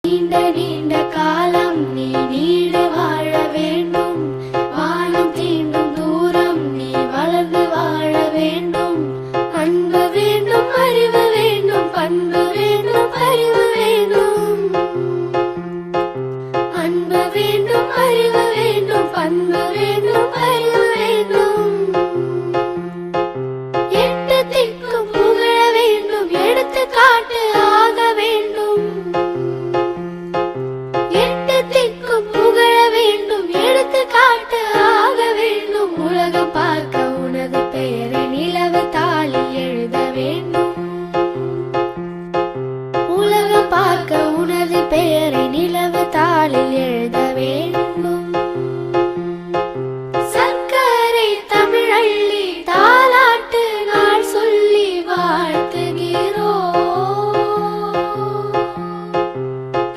நீண்ட நீண்ட காலம் நீ நீடு வாழ வேண்டும். வானம் தீண்டும் தூரம் நீ வளர்ந்து வாழ வேண்டும். அன்பு வேண்டும், அறிவு வேண்டும், பண்பு வேண்டும், அறிவு வேண்டும். அன்பு வேண்டும், அறிவு வேண்டும், பண்பு வேண்டும், அறிவு வேண்டும். எட்டு திக்கும் புகழ வேண்டும், எடுத்துக்காட்டு ஆக வேண்டும். எட்டு திக்கும் புகழ வேண்டும், எடுத்துக்காட்டு ஆக வேண்டும். உலகம் பார்க்க உனது பெயரை நிலவு தாளில் எழுத வேண்டும். உலகம் பார்க்க உனது பெயரை நிலவு தாளில் எழுத வேண்டும்.